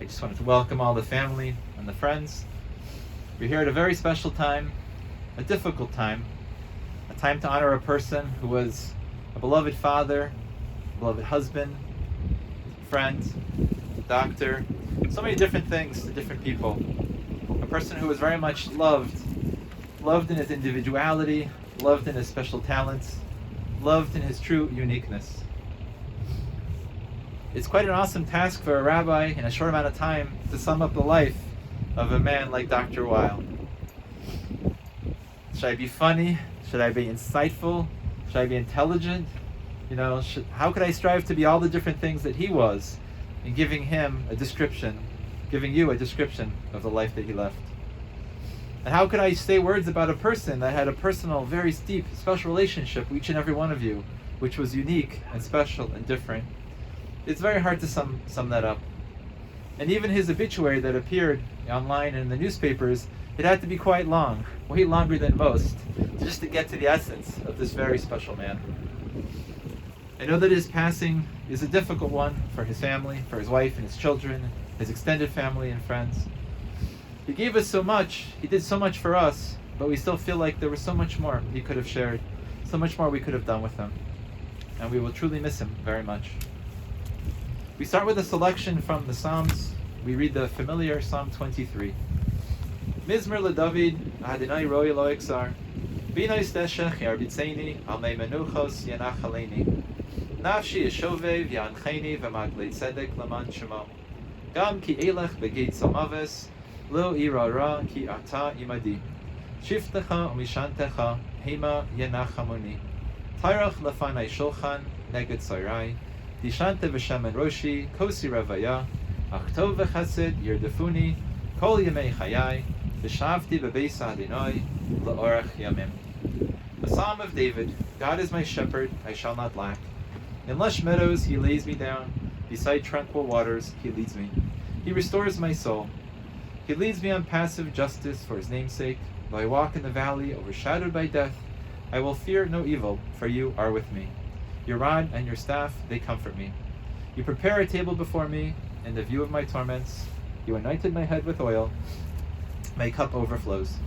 just wanted to welcome all the family and the friends. We're here at a very special time, a difficult time, a time to honor a person who was a beloved father, a beloved husband, friend, doctor, so many different things to different people. A person who was very much loved in his individuality, loved in his special talents, loved in his true uniqueness. It's quite an awesome task for a rabbi in a short amount of time to sum up the life of a man like Dr. Weil. Should I be funny? Should I be insightful? Should I be intelligent? How could I strive to be all the different things that he was in giving him a description, giving you a description of the life that he left? And how could I say words about a person that had a personal, very deep, special relationship with each and every one of you, which was unique and special and different? It's very hard to sum that up. And even his obituary that appeared online and in the newspapers, it had to be quite long, way longer than most, just to get to the essence of this very special man. I know that his passing is a difficult one for his family, for his wife and his children, his extended family and friends. He gave us so much, he did so much for us, but we still feel like there was so much more he could have shared, so much more we could have done with him. And we will truly miss him very much. We start with a selection from the Psalms. We read the familiar Psalm 23. Mizmer LeDavid, Adonai roi lo exar, B'nai steshech yarbitzeni, al mei menuchos yanach aleini. Nafshi yeshove v'yancheni v'maglei tzedek laman shemo. Gam ki elech begeit somaves, lo ira ra ki ata imadi. Shiftecha umishantecha, hema yenachamoni. Tairach lefanai shulchan, neged soirai. Dishante v'shemen roshi, kosi revaya, achtov v'chesed yirdefuni, kol yemei chayai, v'shavti b'beis Adonai, la'orach yamim. A Psalm of David. God is my shepherd, I shall not lack. In lush meadows he lays me down, beside tranquil waters he leads me. He restores my soul. He leads me on paths of justice for his name's sake. Though I walk in the valley overshadowed by death, I will fear no evil, for you are with me. Your rod and your staff, they comfort me. You prepare a table before me in the view of my torments. You anointed my head with oil. My cup overflows.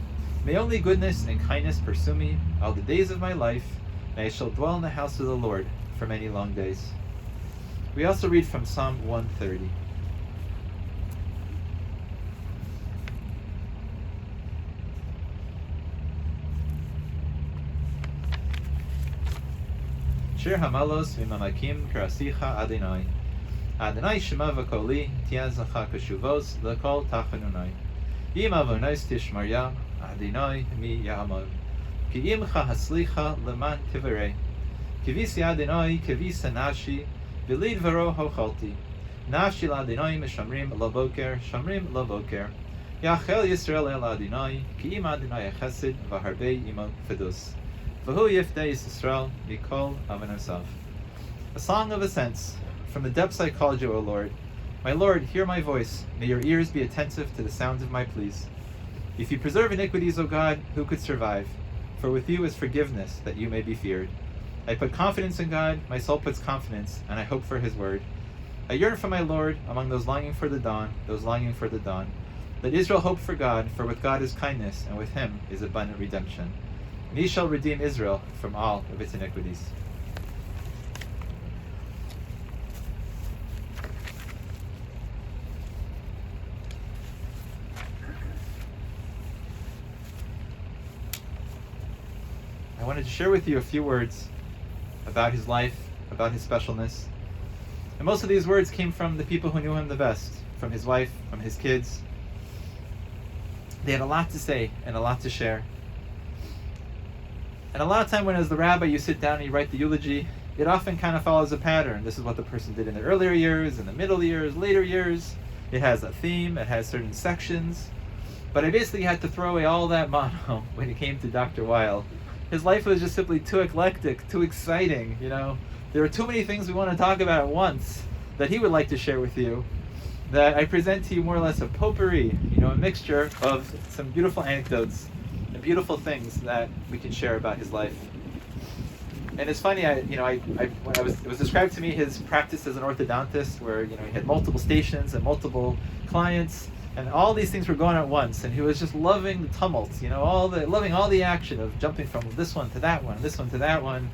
May only goodness and kindness pursue me all the days of my life, and I shall dwell in the house of the Lord for many long days. We also read from Psalm 130. Shir Hamalos v'mamakim karasicha Adonai. Adonai shema v'koli tiazacha kashuvos l'kol tachanunai. Im avonais tishmarya Adonai mi ya'amod. Ki imcha haslicha leman tivarei. Kivisi Adonai kivisa nafshi v'lid v'ro hochalti. Nafshi l'Adonai mishamrim l'boker shamrim l'boker. Yachel Yisrael el Adonai ki im Adonai chesed v'harbei imo fedus. A song of ascents. From the depths I called you, O Lord. My Lord, hear my voice. May your ears be attentive to the sounds of my pleas. If you preserve iniquities, O God, who could survive? For with you is forgiveness, that you may be feared. I put confidence in God, my soul puts confidence, and I hope for his word. I yearn for my Lord among those longing for the dawn, Let Israel hope for God, for with God is kindness, and with him is abundant redemption. And he shall redeem Israel from all of its iniquities. I wanted to share with you a few words about his life, about his specialness. And most of these words came from the people who knew him the best, from his wife, from his kids. They had a lot to say and a lot to share. And a lot of time when as the rabbi you sit down and you write the eulogy, it often kind of follows a pattern. This is what the person did in the earlier years, in the middle years, later years. It has a theme, it has certain sections. But I basically had to throw away all that mono when it came to Dr. Weil. His life was just simply too eclectic, too exciting, There are too many things we want to talk about at once that he would like to share with you, that I present to you more or less a potpourri, a mixture of some beautiful anecdotes and beautiful things that we can share about his life. And it's funny, when it was described to me his practice as an orthodontist, where he had multiple stations and multiple clients, and all these things were going at once, and he was just loving the tumult, loving all the action of jumping from this one to that one, this one to that one,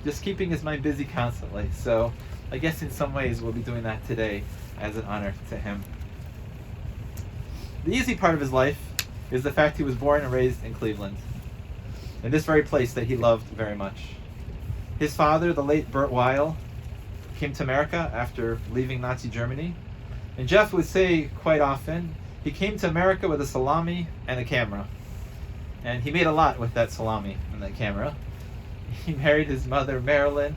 just keeping his mind busy constantly. So I guess in some ways we'll be doing that today as an honor to him. The easy part of his life is the fact he was born and raised in Cleveland, in this very place that he loved very much. His father, the late Weil, came to America after leaving Nazi Germany. And Jeff would say quite often, he came to America with a salami and a camera. And he made a lot with that salami and that camera. He married his mother, Marilyn.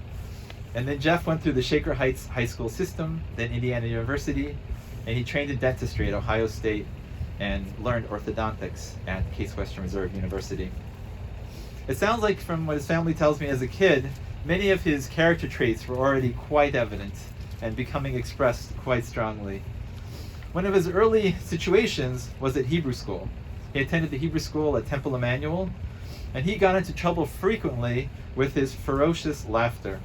And then Jeff went through the Shaker Heights High School system, then Indiana University, and he trained in dentistry at Ohio State and learned orthodontics at Case Western Reserve University. It sounds like, from what his family tells me as a kid, many of his character traits were already quite evident and becoming expressed quite strongly. One of his early situations was at Hebrew school. He attended the Hebrew school at Temple Emmanuel, and he got into trouble frequently with his ferocious laughter.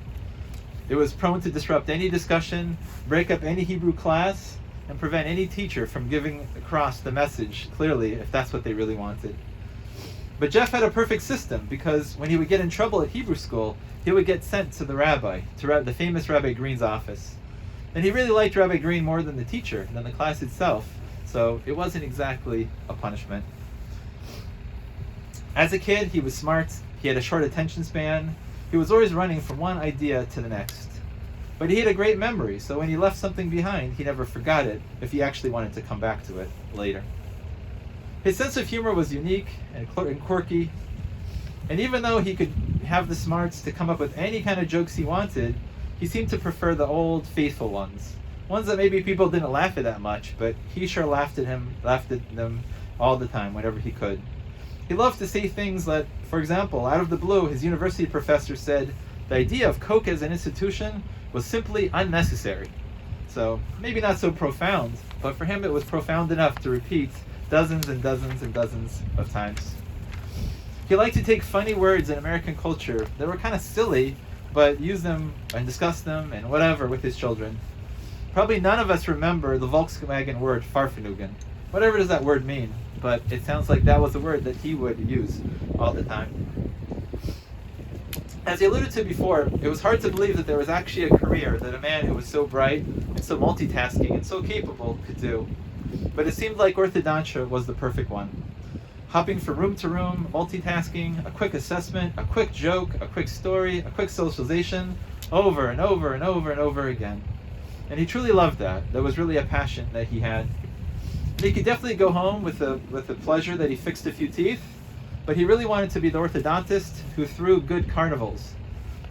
It was prone to disrupt any discussion, break up any Hebrew class, and prevent any teacher from giving across the message clearly if that's what they really wanted. But Jeff had a perfect system, because when he would get in trouble at Hebrew school, he would get sent to the rabbi, to the famous Rabbi Green's office. And he really liked Rabbi Green more than the teacher, than the class itself, so it wasn't exactly a punishment. As a kid, he was smart, he had a short attention span, he was always running from one idea to the next. But he had a great memory, so when he left something behind, he never forgot it if he actually wanted to come back to it later. His sense of humor was unique and quirky, and even though he could have the smarts to come up with any kind of jokes he wanted, he seemed to prefer the old, faithful ones that maybe people didn't laugh at that much, but he sure laughed at them all the time, whenever he could. He loved to say things that, for example, out of the blue, his university professor said the idea of Coke as an institution was simply unnecessary. So, maybe not so profound, but for him it was profound enough to repeat dozens and dozens and dozens of times. He liked to take funny words in American culture that were kind of silly, but use them and discuss them and whatever with his children. Probably none of us remember the Volkswagen word Farfenugen. Whatever does that word mean? But it sounds like that was a word that he would use all the time. As I alluded to before, it was hard to believe that there was actually a career that a man who was so bright and so multitasking and so capable could do. But it seemed like orthodontia was the perfect one. Hopping from room to room, multitasking, a quick assessment, a quick joke, a quick story, a quick socialization, over and over and over and over again. And he truly loved that. That was really a passion that he had. And he could definitely go home with the pleasure that he fixed a few teeth, but he really wanted to be the orthodontist who threw good carnivals.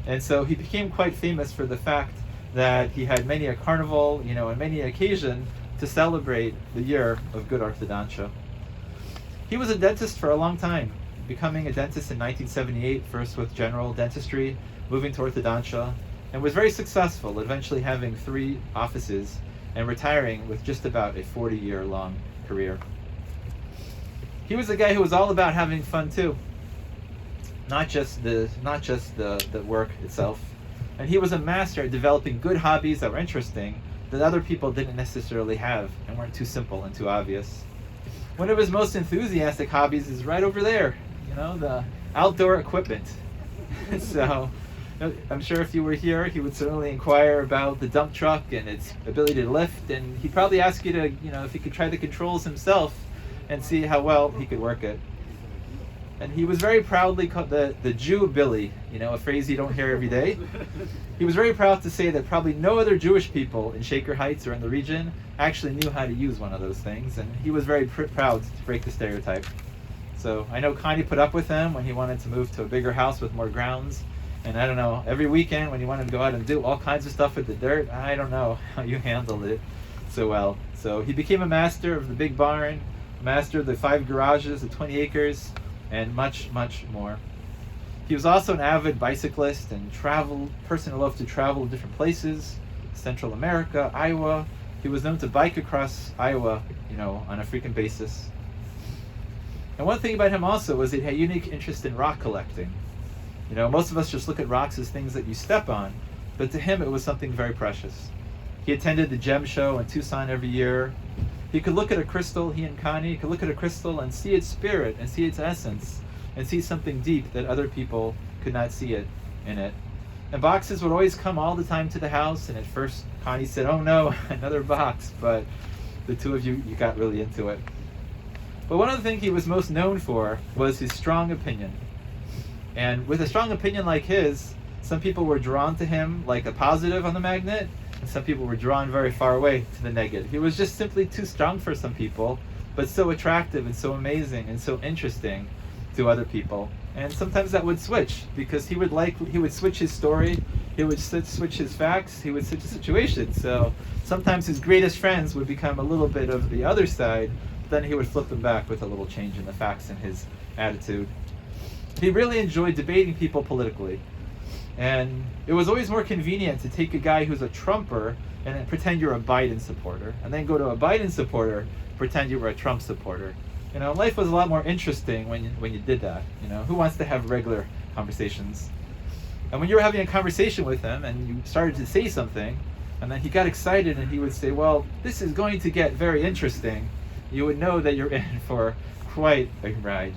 And so he became quite famous for the fact that he had many a carnival, and many occasion to celebrate the year of good orthodontia. He was a dentist for a long time, becoming a dentist in 1978, first with general dentistry, moving to orthodontia, and was very successful, eventually having 3 offices and retiring with just about a 40-year-long career. He was a guy who was all about having fun too, not just the work itself. And he was a master at developing good hobbies that were interesting, that other people didn't necessarily have and weren't too simple and too obvious. One of his most enthusiastic hobbies is right over there, the outdoor equipment. So I'm sure if you were here, he would certainly inquire about the dump truck and its ability to lift, and he'd probably ask you to, if he could try the controls himself and see how well he could work it. And he was very proudly called the Jew Billy, a phrase you don't hear every day. He was very proud to say that probably no other Jewish people in Shaker Heights or in the region actually knew how to use one of those things, and he was very proud to break the stereotype. So I know Connie put up with him when he wanted to move to a bigger house with more grounds, and I don't know, every weekend when he wanted to go out and do all kinds of stuff with the dirt, I don't know how you handled it so well. So he became a master of the big barn, master of the 5 garages, the 20 acres, and much, much more. He was also an avid bicyclist and person who loved to travel to different places, Central America, Iowa. He was known to bike across Iowa, on a frequent basis. And one thing about him also was he had a unique interest in rock collecting. You know, most of us just look at rocks as things that you step on, but to him it was something very precious. He attended the gem show in Tucson every year. He could look at a crystal, he and Connie could look at a crystal and see its spirit and see its essence and see something deep that other people could not see it in it. And boxes would always come all the time to the house, and at first Connie said, "Oh no, another box," but the two of you got really into it. But one of the things he was most known for was his strong opinion. And with a strong opinion like his, some people were drawn to him like a positive on the magnet, and some people were drawn very far away to the negative. He was just simply too strong for some people, but so attractive and so amazing and so interesting to other people. And sometimes that would switch, because he would switch his story, he would switch his facts, he would switch the situation. So sometimes his greatest friends would become a little bit of the other side, then he would flip them back with a little change in the facts and his attitude. He really enjoyed debating people politically. And it was always more convenient to take a guy who's a Trumper and then pretend you're a Biden supporter, and then go to a Biden supporter, pretend you were a Trump supporter. You know, life was a lot more interesting when you did that. You know, who wants to have regular conversations? And when you were having a conversation with him and you started to say something, and then he got excited and he would say, "Well, this is going to get very interesting," you would know that you're in for quite a ride.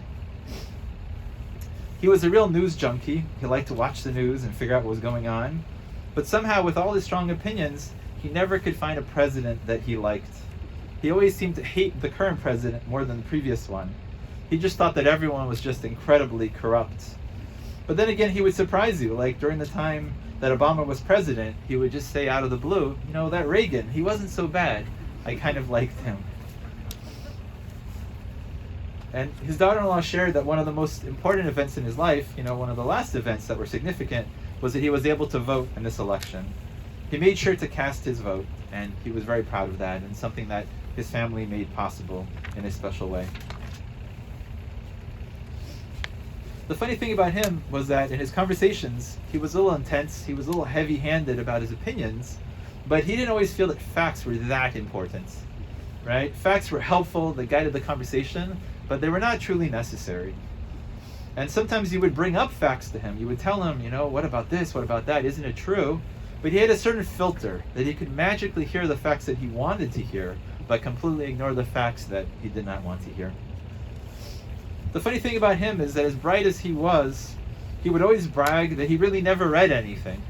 He was a real news junkie. He liked to watch the news and figure out what was going on. But somehow, with all his strong opinions, he never could find a president that he liked. He always seemed to hate the current president more than the previous one. He just thought that everyone was just incredibly corrupt. But then again, he would surprise you. Like during the time that Obama was president, he would just say out of the blue, "You know, that Reagan, he wasn't so bad. I kind of liked him." And his daughter-in-law shared that one of the most important events in his life, you know, one of the last events that were significant, was that he was able to vote in this election. He made sure to cast his vote, and he was very proud of that, and something that his family made possible in a special way. The funny thing about him was that in his conversations, he was a little intense, he was a little heavy-handed about his opinions, but he didn't always feel that facts were that important, right? Facts were helpful, they guided the conversation, but they were not truly necessary. And sometimes you would bring up facts to him. You would tell him, you know, "What about this? What about that? Isn't it true?" But he had a certain filter that he could magically hear the facts that he wanted to hear, but completely ignore the facts that he did not want to hear. The funny thing about him is that as bright as he was, he would always brag that he really never read anything.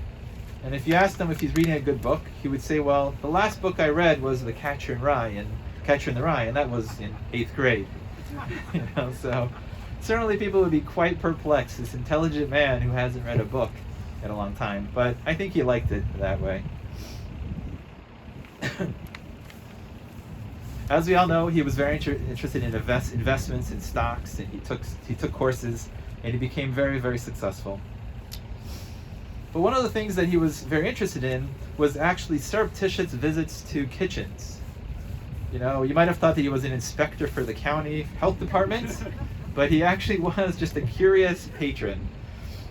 And if you asked him if he's reading a good book, he would say, "Well, the last book I read was The Catcher in the Rye, and that was in 8th grade." You know, so certainly people would be quite perplexed, this intelligent man who hasn't read a book in a long time. But I think he liked it that way. As we all know, he was very interested in investments in stocks, and he took courses, and he became very, very successful. But one of the things that he was very interested in was actually surreptitious visits to kitchens. You know, you might have thought that he was an inspector for the county health department, but he actually was just a curious patron.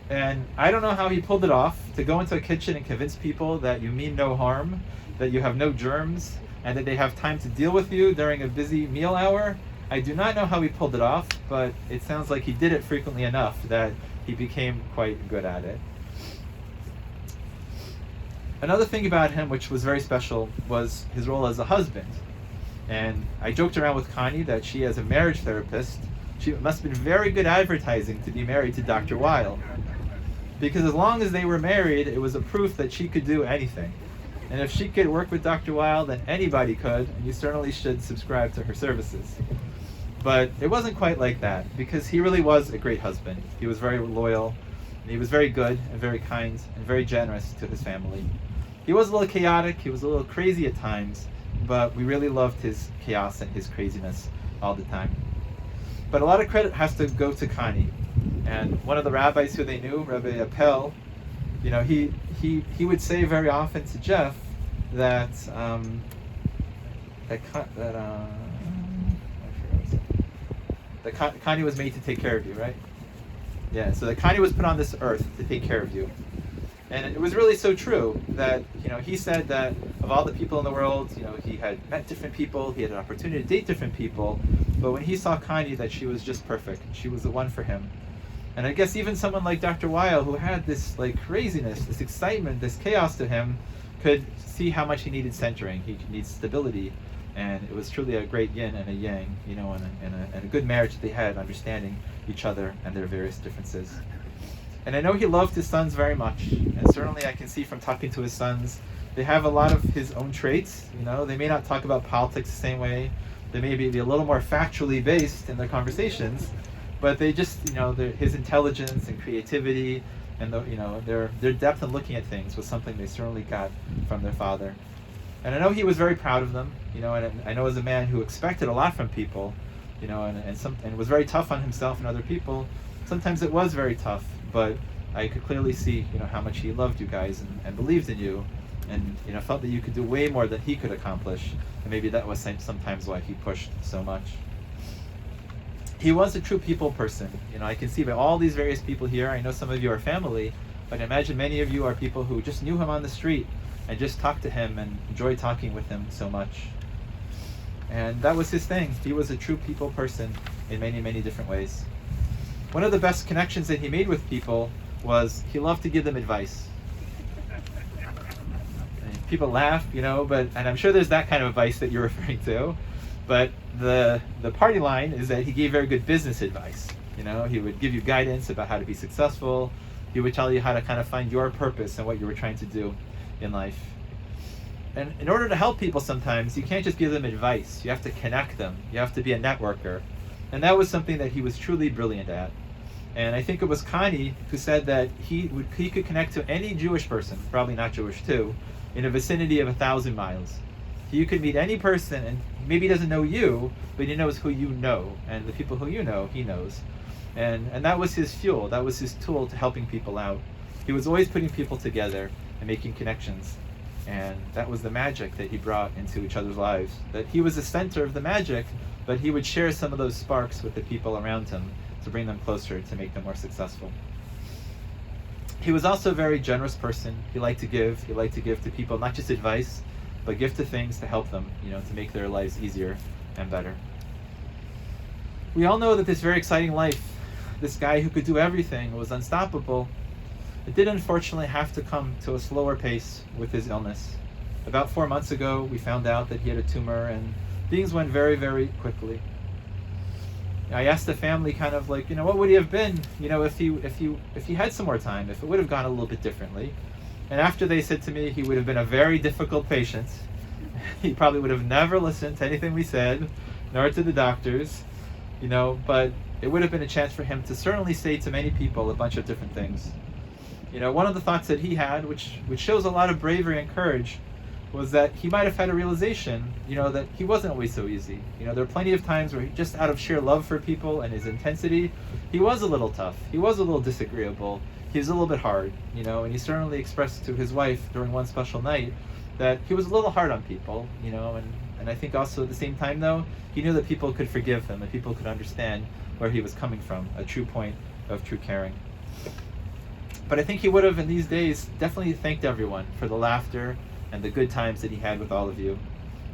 And I don't know how he pulled it off to go into a kitchen and convince people that you mean no harm, that you have no germs, and that they have time to deal with you during a busy meal hour. I do not know how he pulled it off, but it sounds like he did it frequently enough that he became quite good at it. Another thing about him which was very special was his role as a husband. And I joked around with Connie that she, as a marriage therapist, she must have been very good advertising to be married to Dr. Weil. Because as long as they were married, it was a proof that she could do anything. And if she could work with Dr. Weil, then anybody could, and you certainly should subscribe to her services. But it wasn't quite like that, because he really was a great husband. He was very loyal, and he was very good and very kind and very generous to his family. He was a little chaotic, he was a little crazy at times, but we really loved his chaos and his craziness all the time. But a lot of credit has to go to Connie. And one of the rabbis who they knew, Rabbi Appel, you know, he would say very often to Jeff that Connie was made to take care of you, right? Yeah, so that Connie was put on this earth to take care of you. And it was really so true that, you know, he said that of all the people in the world, you know, he had met different people, he had an opportunity to date different people, but when he saw Connie, that she was just perfect, she was the one for him. And I guess even someone like Dr. Weil, who had this like craziness, this excitement, this chaos to him, could see how much he needed centering. He needs stability. And it was truly a great yin and a yang, you know, and a good marriage that they had, understanding each other and their various differences. And I know he loved his sons very much. And certainly I can see from talking to his sons, they have a lot of his own traits. You know, they may not talk about politics the same way. They may be a little more factually based in their conversations, but they just, you know, his intelligence and creativity and their depth in looking at things was something they certainly got from their father. And I know he was very proud of them, you know, and I know as a man who expected a lot from people, you know, and was very tough on himself and other people, sometimes it was very tough, but I could clearly see, you know, how much he loved you guys and believed in you, and, you know, felt that you could do way more than he could accomplish, and maybe that was sometimes why he pushed so much. He was a true people person. You know, I can see by all these various people here, I know some of you are family, but I imagine many of you are people who just knew him on the street, and just talked to him and enjoyed talking with him so much. And that was his thing. He was a true people person in many, many different ways. One of the best connections that he made with people was he loved to give them advice. And people laugh, you know, and I'm sure there's that kind of advice that you're referring to, but the party line is that he gave very good business advice. You know, he would give you guidance about how to be successful. He would tell you how to kind of find your purpose and what you were trying to do in life. And in order to help people sometimes, you can't just give them advice. You have to connect them. You have to be a networker. And that was something that he was truly brilliant at. And I think it was Connie who said that he could connect to any Jewish person, probably not Jewish too, in a vicinity of 1,000 miles. You could meet any person, and maybe he doesn't know you, but he knows who you know. And the people who you know, he knows. And that was his fuel. That was his tool to helping people out. He was always putting people together and making connections. And that was the magic that he brought into each other's lives. That he was the center of the magic, but he would share some of those sparks with the people around him to bring them closer, to make them more successful. He was also a very generous person. He liked to give. He liked to give to people not just advice, but give to things to help them, you know, to make their lives easier and better. We all know that this very exciting life, this guy who could do everything, was unstoppable. It did unfortunately have to come to a slower pace with his illness. About 4 months ago, we found out that he had a tumor, and things went very, very quickly. I asked the family kind of like, you know, what would he have been, you know, if he had some more time, if it would have gone a little bit differently. And after they said to me, he would have been a very difficult patient. He probably would have never listened to anything we said, nor to the doctors, you know, but it would have been a chance for him to certainly say to many people a bunch of different things. You know, one of the thoughts that he had, which shows a lot of bravery and courage, was that he might have had a realization, you know, that he wasn't always so easy. You know, there are plenty of times where he, just out of sheer love for people and his intensity, he was a little tough. He was a little disagreeable. He was a little bit hard, you know, and he certainly expressed to his wife during one special night that he was a little hard on people, you know, and I think also at the same time, though, he knew that people could forgive him and people could understand where he was coming from, a true point of true caring. But I think he would have, in these days, definitely thanked everyone for the laughter and the good times that he had with all of you.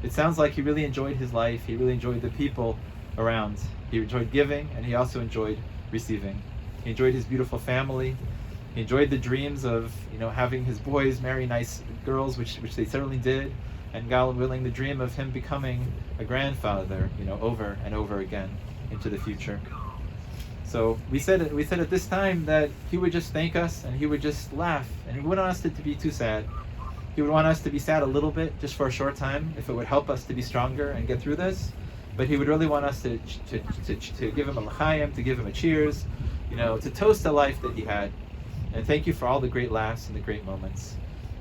It sounds like he really enjoyed his life. He really enjoyed the people around. He enjoyed giving, and he also enjoyed receiving. He enjoyed his beautiful family. He enjoyed the dreams of, you know, having his boys marry nice girls, which they certainly did, and God willing, the dream of him becoming a grandfather, you know, over and over again into the future. So we said at this time that he would just thank us and he would just laugh, and he wouldn't want us to be too sad. He would want us to be sad a little bit, just for a short time, if it would help us to be stronger and get through this. But he would really want us to give him a l'chaim, to give him a cheers, you know, to toast the life that he had. And thank you for all the great laughs and the great moments.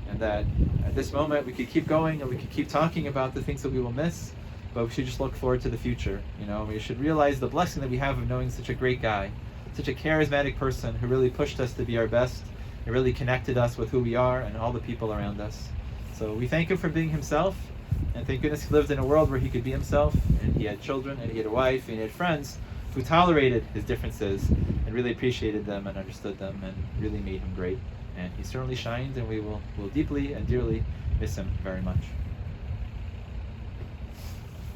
And that at this moment we could keep going and we could keep talking about the things that we will miss, but we should just look forward to the future. You know, we should realize the blessing that we have of knowing such a great guy, such a charismatic person who really pushed us to be our best and really connected us with who we are and all the people around us. So we thank him for being himself, and thank goodness he lived in a world where he could be himself, and he had children, and he had a wife, and he had friends who tolerated his differences and really appreciated them and understood them and really made him great. And he certainly shined, and we will deeply and dearly miss him very much.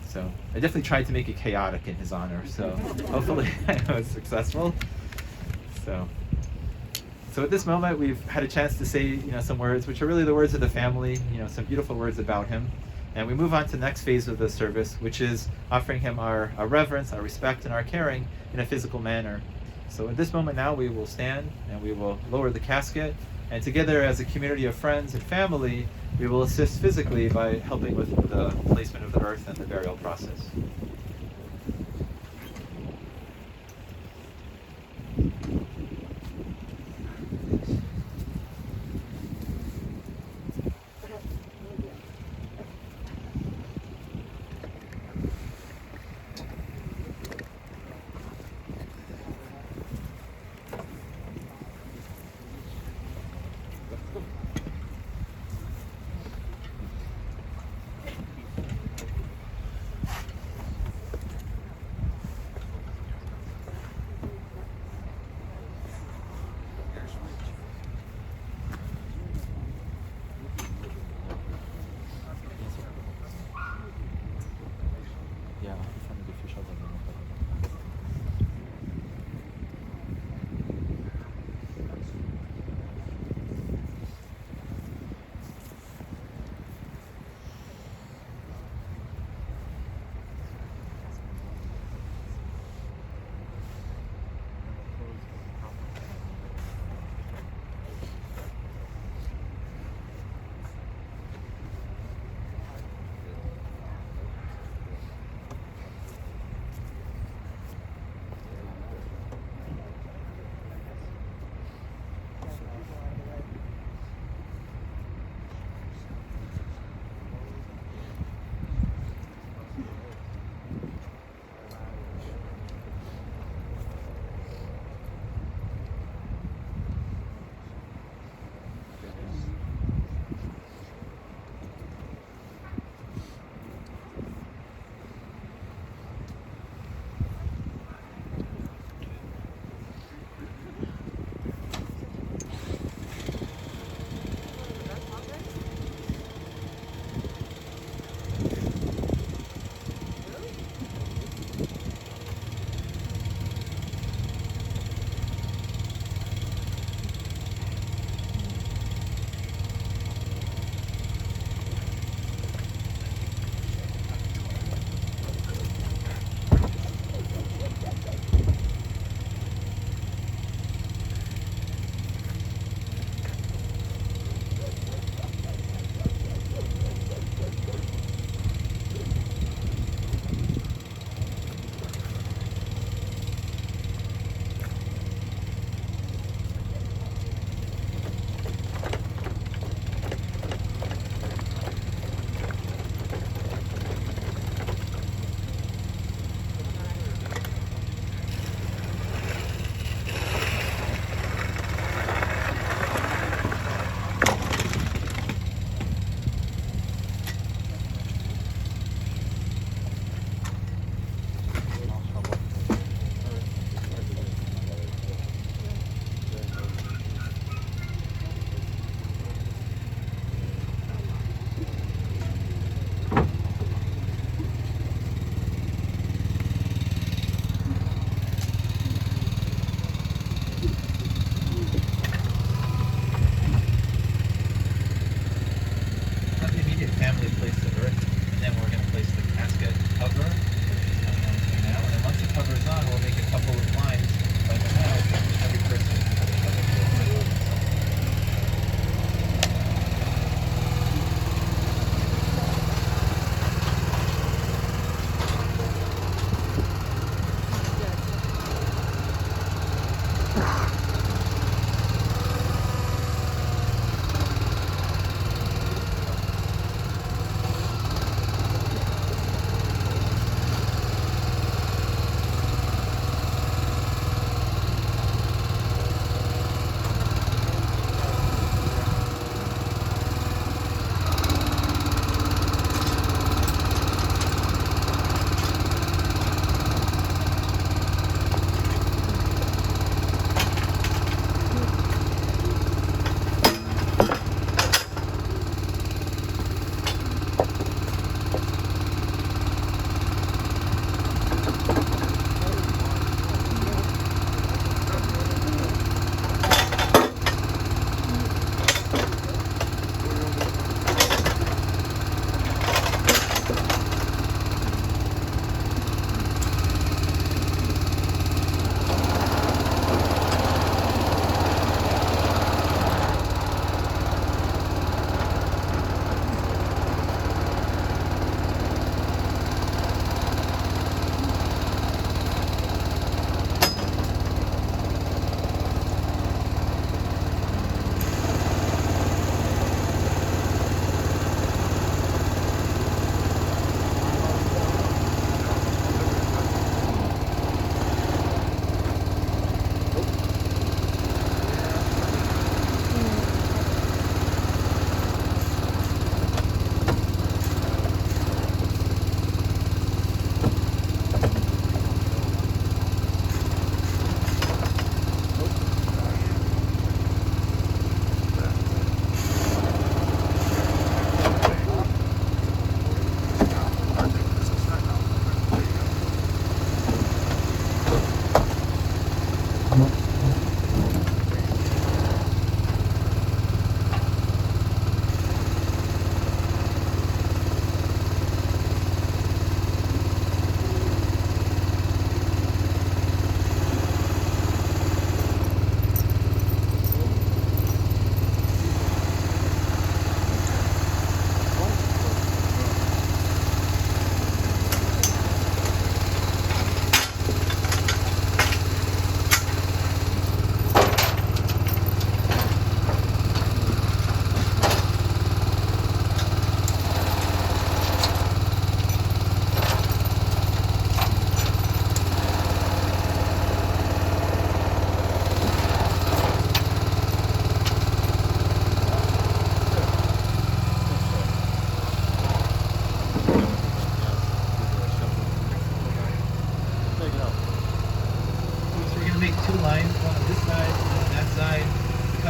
So I definitely tried to make it chaotic in his honor, so hopefully I was successful. So So at this moment, we've had a chance to say, some words, which are really the words of the family, some beautiful words about him. And we move on to the next phase of the service, which is offering him our reverence, our respect, and our caring in a physical manner. So at this moment now, we will stand and we will lower the casket. And together as a community of friends and family, we will assist physically by helping with the placement of the earth and the burial process.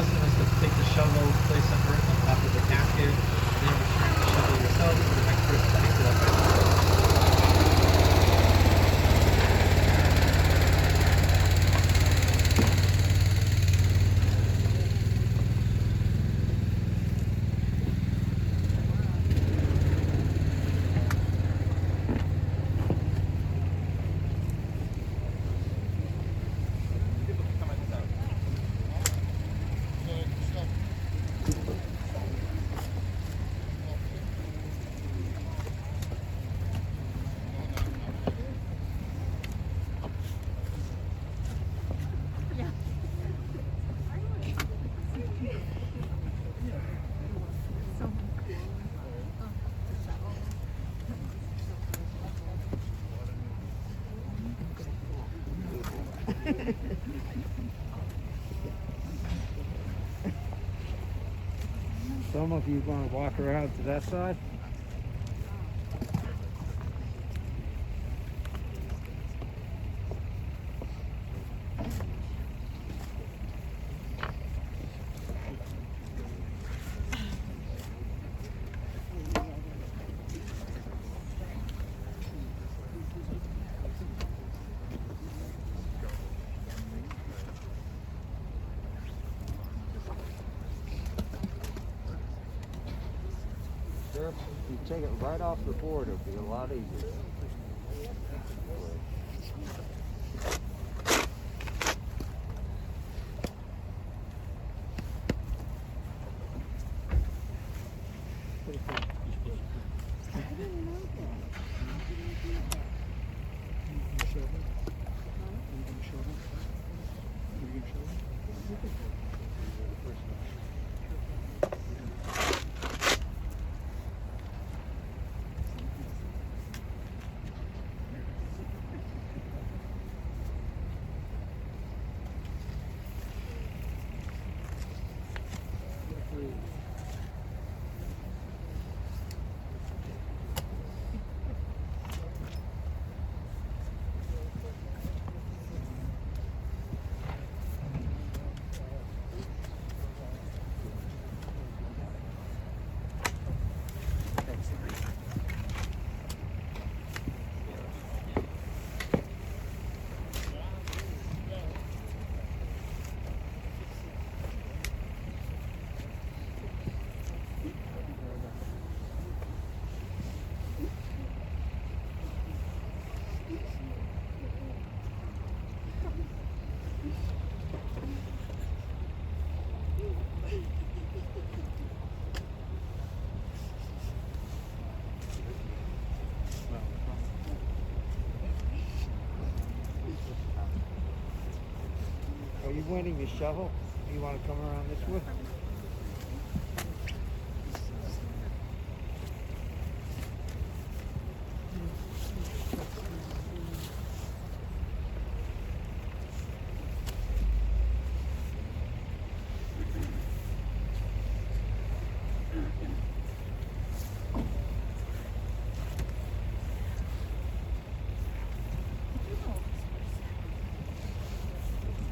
custom is to take the shovel, place some earth on top of the casket, then return the shovel yourself so the next person picks it up. Some of you want to walk around to that side? If you take it right off the board, it'll be a lot easier. Are you wanting your shovel? You want to come around this way?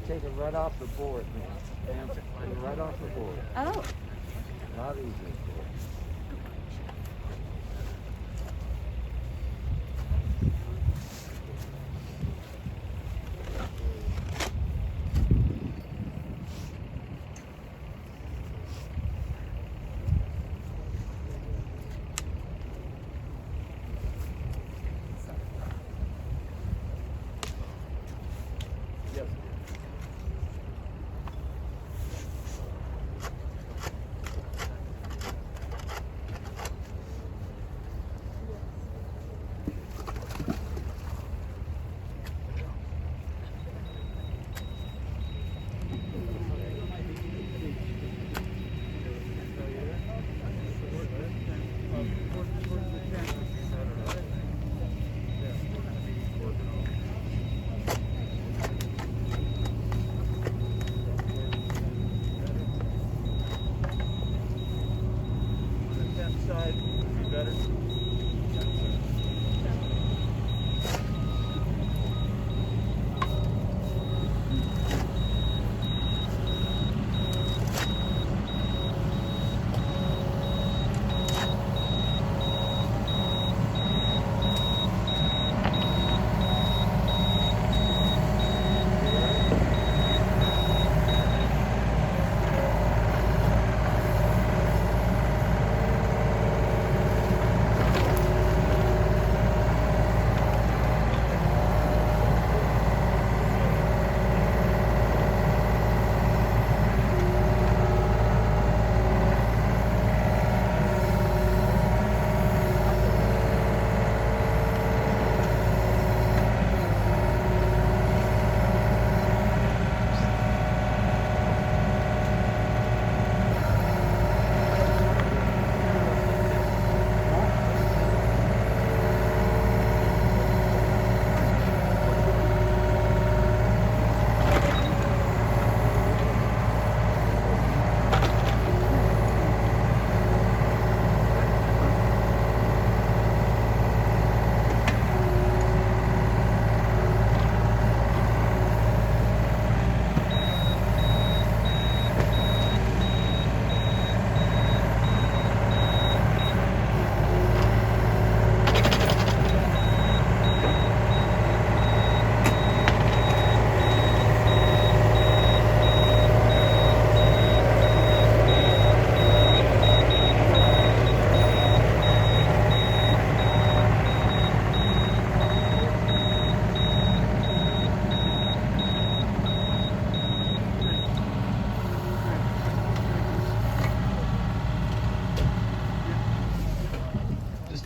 Take it right off the board, man. Take it right off the board. Oh. Not easy.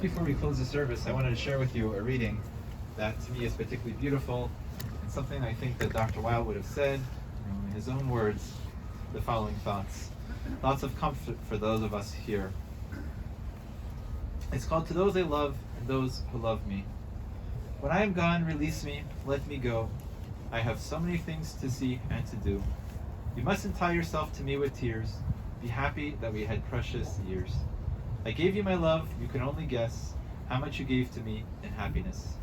before we close the service, I wanted to share with you a reading that to me is particularly beautiful and something I think that Dr. Weil would have said, in his own words, the following thoughts. Thoughts of comfort for those of us here. It's called To Those I Love and Those Who Love Me. When I am gone, release me, let me go. I have so many things to see and to do. You mustn't tie yourself to me with tears. Be happy that we had precious years. I gave you my love, you can only guess how much you gave to me in happiness.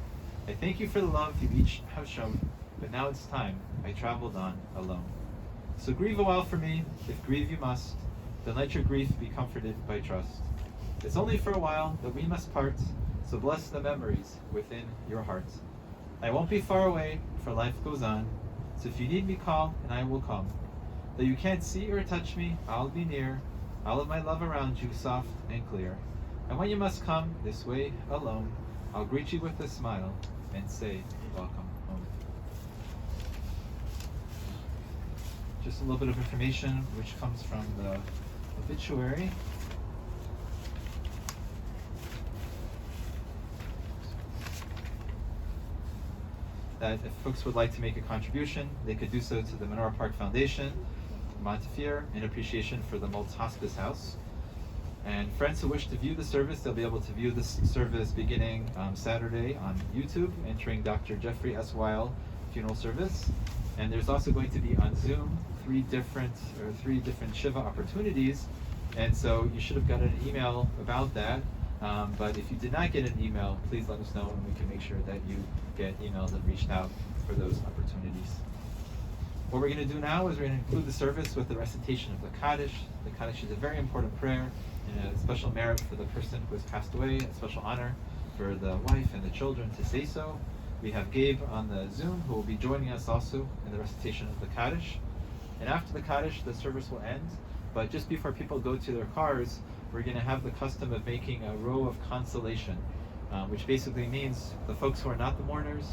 I thank you for the love you each have shown, but now it's time I traveled on alone. So grieve a while for me, if grieve you must, then let your grief be comforted by trust. It's only for a while that we must part, so bless the memories within your heart. I won't be far away, for life goes on, so if you need me, call, and I will come. Though you can't see or touch me, I'll be near, all of my love around you, soft and clear. And when you must come this way alone, I'll greet you with a smile and say, welcome home. Just a little bit of information which comes from the obituary. That if folks would like to make a contribution, they could do so to the Menorah Park Foundation, Montefiore, in appreciation for the Maltz Hospice House. And friends who wish to view the service, they'll be able to view this service beginning Saturday on YouTube, entering Dr. Jeffrey S. Weil funeral service. And there's also going to be on Zoom three different Shiva opportunities. And so you should have gotten an email about that. But if you did not get an email, please let us know and we can make sure that you get emails that reached out for those opportunities. What we're going to do now is we're going to include the service with the recitation of the kaddish. The kaddish is a very important prayer and a special merit for the person who has passed away, a special honor for the wife and the children to say so. We have Gabe on the Zoom who will be joining us also in the recitation of the kaddish. And after the kaddish, the service will end. But just before people go to their cars, we're going to have the custom of making a row of consolation, which basically means the folks who are not the mourners,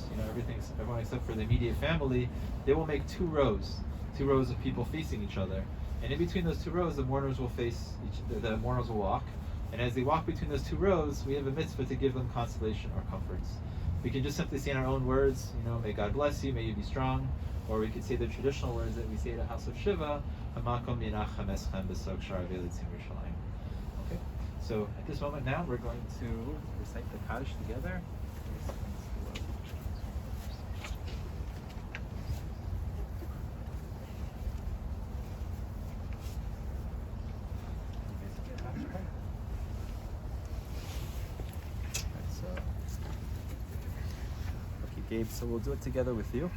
everyone except for the immediate family, they will make two rows of people facing each other. And in between those two rows, the mourners will walk. And as they walk between those two rows, we have a mitzvah to give them consolation or comforts. We can just simply say in our own words, may God bless you, may you be strong. Or we could say the traditional words that we say at the House of Shiva, Hamakom Yinachem Eschem B'Sog Shar V'Elitzim Yerushalayim. Okay, so at this moment now, we're going to recite the kaddish together. Okay, Gabe, so we'll do it together with you.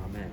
Amen.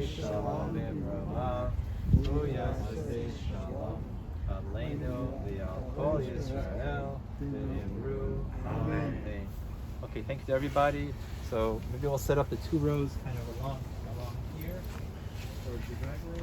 Shalom Imrama, Uyas Shalom, Aleinu V'al Kol Yisrael, V'Nimru. Amen. Okay, thank you to everybody. So maybe we'll set up the two rows kind of along here towards the driveway.